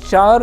4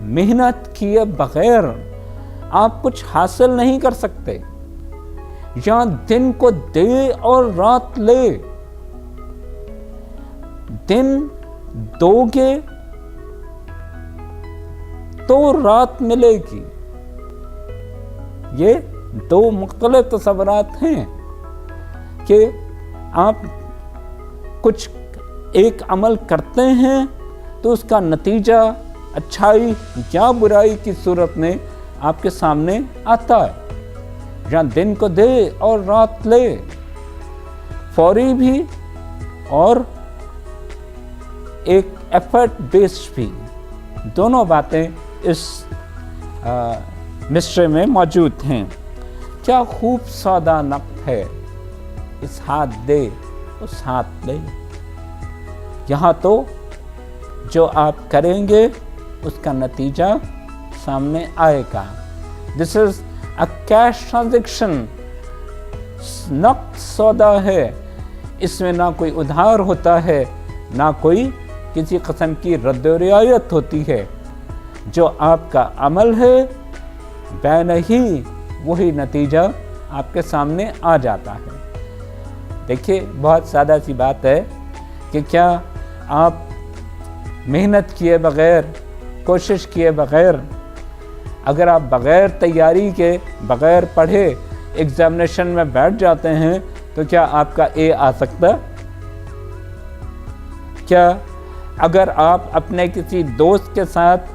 محنت کیے بغیر آپ کچھ حاصل نہیں کر سکتے. یا دن کو دے اور رات لے. دن دو گے تو رات ملے گی. یہ دو مختلف تصورات ہیں کہ آپ کچھ ایک عمل کرتے ہیں تو اس کا نتیجہ اچھائی یا برائی کی صورت میں آپ کے سامنے آتا ہے. یا دن کو دے اور رات لے. فوری بھی اور ایک ایفرٹ بیسڈ بھی. دونوں باتیں اس مصرے میں موجود ہیں. کیا خوب سادہ نقد ہے. اس ہاتھ دے اس ہاتھ لے. یہاں تو جو آپ کریں گے اس کا نتیجہ سامنے آئے گا. دس از اے کیش ٹرانزیکشن. نقد سودا ہے. اس میں نہ کوئی ادھار ہوتا ہے نہ کوئی کسی قسم کی رد و رعایت ہوتی ہے. جو آپ کا عمل ہے بین ہی وہی نتیجہ آپ کے سامنے آ جاتا ہے. دیکھیے بہت سادہ سی بات ہے کہ کیا آپ محنت کیے بغیر کوشش کیے بغیر اگر آپ بغیر تیاری کے بغیر پڑھے ایگزامینیشن میں بیٹھ جاتے ہیں تو کیا آپ کا اے آ سکتا؟ کیا اگر آپ اپنے کسی دوست کے ساتھ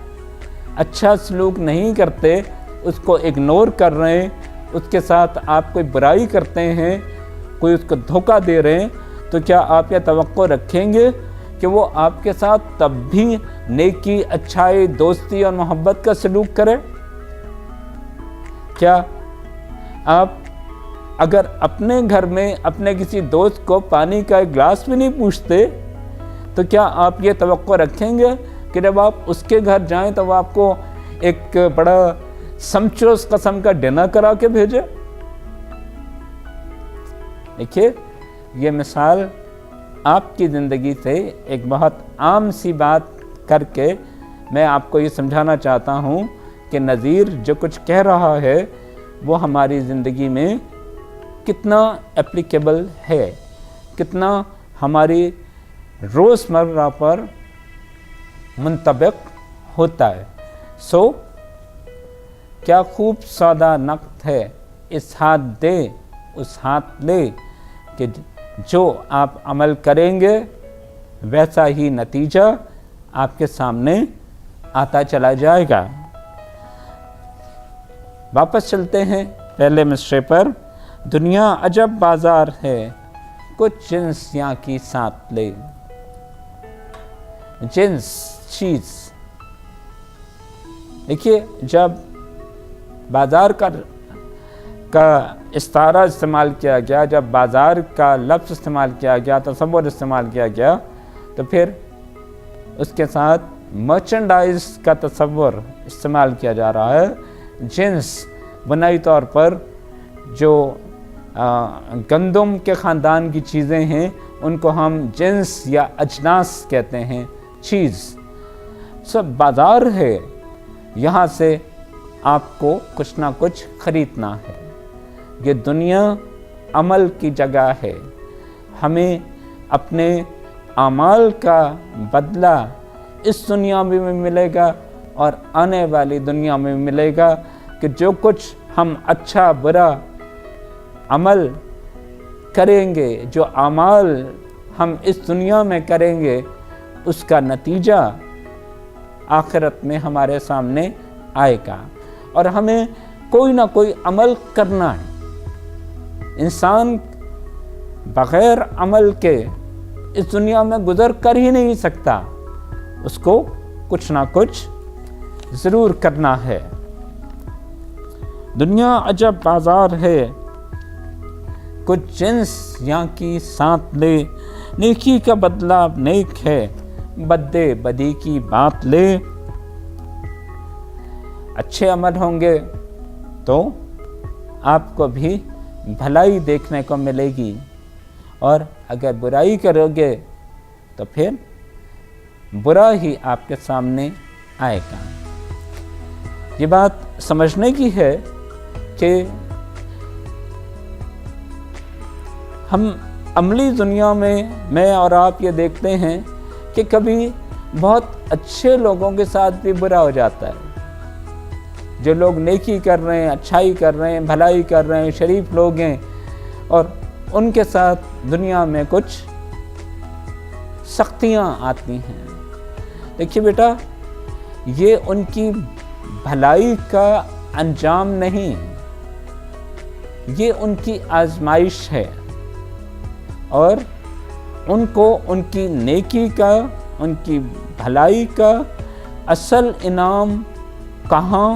اچھا سلوک نہیں کرتے اس کو اگنور کر رہے ہیں اس کے ساتھ آپ کوئی برائی کرتے ہیں کوئی اس کو دھوکہ دے رہے ہیں تو کیا آپ یہ توقع رکھیں گے کہ وہ آپ کے ساتھ تب بھی نیکی اچھائی دوستی اور محبت کا سلوک کرے؟ کیا آپ اگر اپنے گھر میں اپنے کسی دوست کو پانی کا ایک گلاس بھی نہیں پوچھتے تو کیا آپ یہ توقع رکھیں گے کہ جب آپ اس کے گھر جائیں تو وہ آپ کو ایک بڑا سمچوس قسم کا ڈنر کرا کے بھیجے؟ دیکھیے یہ مثال آپ کی زندگی سے ایک بہت عام سی بات کر کے میں آپ کو یہ سمجھانا چاہتا ہوں کہ نذیر جو کچھ کہہ رہا ہے وہ ہماری زندگی میں کتنا اپلیکیبل ہے، کتنا ہماری روزمرہ پر منطبق ہوتا ہے. سو کیا خوب سادہ نقد ہے. اس ہاتھ دے اس ہاتھ لے کہ جو آپ عمل کریں گے ویسا ہی نتیجہ آپ کے سامنے آتا چلا جائے گا. واپس چلتے ہیں پہلے مصرے پر. دنیا عجب بازار ہے کچھ جنس یہاں کی ساتھ لے. جنس چیز. دیکھیے جب بازار کا استعارہ استعمال کیا گیا، جب بازار کا لفظ استعمال کیا گیا، تصور استعمال کیا گیا تو پھر اس کے ساتھ مرچنڈائز کا تصور استعمال کیا جا رہا ہے. جنس بنائی طور پر جو گندم کے خاندان کی چیزیں ہیں ان کو ہم جنس یا اجناس کہتے ہیں. چیز سب بازار ہے. یہاں سے آپ کو کچھ نہ کچھ خریدنا ہے. یہ دنیا عمل کی جگہ ہے. ہمیں اپنے اعمال کا بدلہ اس دنیا میں بھی ملے گا اور آنے والی دنیا میں بھی ملے گا کہ جو کچھ ہم اچھا برا عمل کریں گے، جو اعمال ہم اس دنیا میں کریں گے اس کا نتیجہ آخرت میں ہمارے سامنے آئے گا. اور ہمیں کوئی نہ کوئی عمل کرنا ہے. انسان بغیر عمل کے اس دنیا میں گزر کر ہی نہیں سکتا. اس کو کچھ نہ کچھ ضرور کرنا ہے. دنیا عجب بازار ہے کچھ جنس یہاں کی ساتھ لے. نیکی کا بدلہ نیک ہے بدے بدی کی بات لے. اچھے عمل ہوں گے تو آپ کو بھی بھلائی دیکھنے کو ملے گی اور اگر برائی کرو گے تو پھر برا ہی آپ کے سامنے آئے گا. یہ بات سمجھنے کی ہے کہ ہم عملی دنیا میں اور آپ یہ دیکھتے ہیں کہ کبھی بہت اچھے لوگوں کے ساتھ بھی برا ہو جاتا ہے. جو لوگ نیکی کر رہے ہیں، اچھائی کر رہے ہیں، بھلائی کر رہے ہیں، شریف لوگ ہیں، اور ان کے ساتھ دنیا میں کچھ سختیاں آتی ہیں. دیکھیے بیٹا، یہ ان کی بھلائی کا انجام نہیں، یہ ان کی آزمائش ہے، اور ان کو ان کی نیکی کا، ان کی بھلائی کا اصل انعام کہاں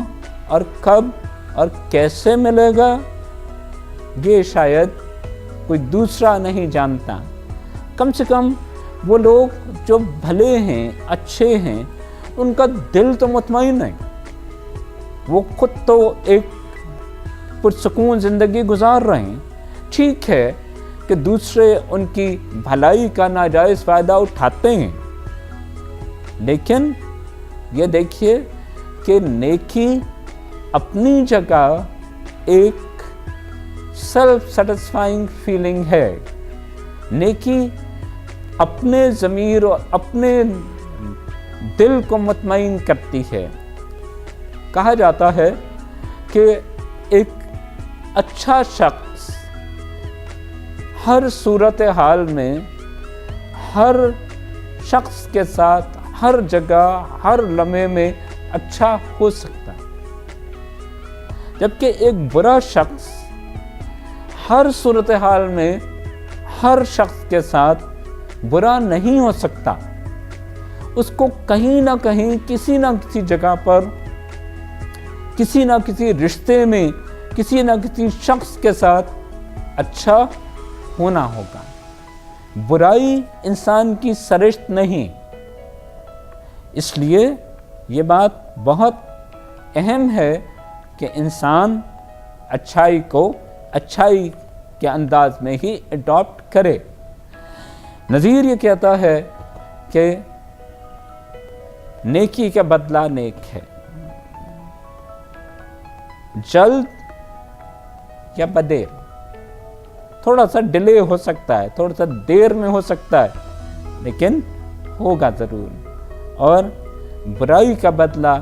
اور کب اور کیسے ملے گا، یہ شاید کوئی دوسرا نہیں جانتا. کم سے کم وہ لوگ جو بھلے ہیں، اچھے ہیں، ان کا دل تو مطمئن ہے. وہ خود تو ایک پرسکون زندگی گزار رہے ہیں. ٹھیک ہے کہ دوسرے ان کی بھلائی کا ناجائز فائدہ اٹھاتے ہیں، لیکن یہ دیکھیے کہ نیکی اپنی جگہ ایک سیلف سیٹسفائنگ فیلنگ ہے. نیکی اپنے ضمیر اور اپنے دل کو مطمئن کرتی ہے. کہا جاتا ہے کہ ایک اچھا شخص ہر صورتحال میں، ہر شخص کے ساتھ، ہر جگہ، ہر لمحے میں اچھا ہو سکتا ہے، جبکہ ایک برا شخص ہر صورتحال میں ہر شخص کے ساتھ برا نہیں ہو سکتا. اس کو کہیں نہ کہیں، کسی نہ کسی جگہ پر، کسی نہ کسی رشتے میں، کسی نہ کسی شخص کے ساتھ اچھا ہونا ہوگا. برائی انسان کی سرشت نہیں. اس لیے یہ بات بہت اہم ہے کہ انسان اچھائی کو اچھائی کے انداز میں ہی اڈاپٹ کرے. نظیر یہ کہتا ہے کہ نیکی کا بدلہ نیک ہے. جلد یا بدیر، تھوڑا سا ڈیلے ہو سکتا ہے، تھوڑا سا دیر میں ہو سکتا ہے، لیکن ہوگا ضرور. اور برائی کا بدلہ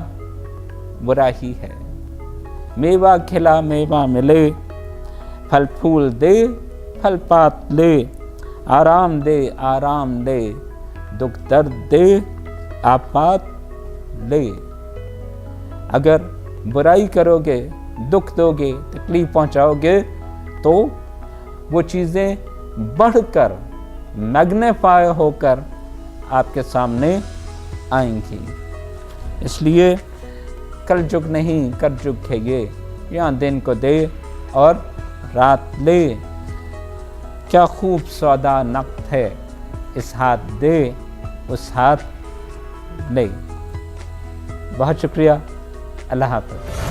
برا ہی ہے. میوہ کھلا میوہ ملے، پھل پھول دے پھل پات لے، آرام دے آرام دے، دکھ درد دے آپات لے. اگر برائی کرو گے، دکھ دو گے، تکلیف پہنچاؤ گے، تو وہ چیزیں بڑھ کر، میگنیفائی ہو کر آپ کے سامنے آئیں گی. اس لیے کل جگ نہیں کر جگ ہے یہ، یہاں دن کو دے اور رات لے. کیا خوب سودا نقد ہے، اس ہاتھ دے اس ہاتھ لے. بہت شکریہ. اللہ حافظ.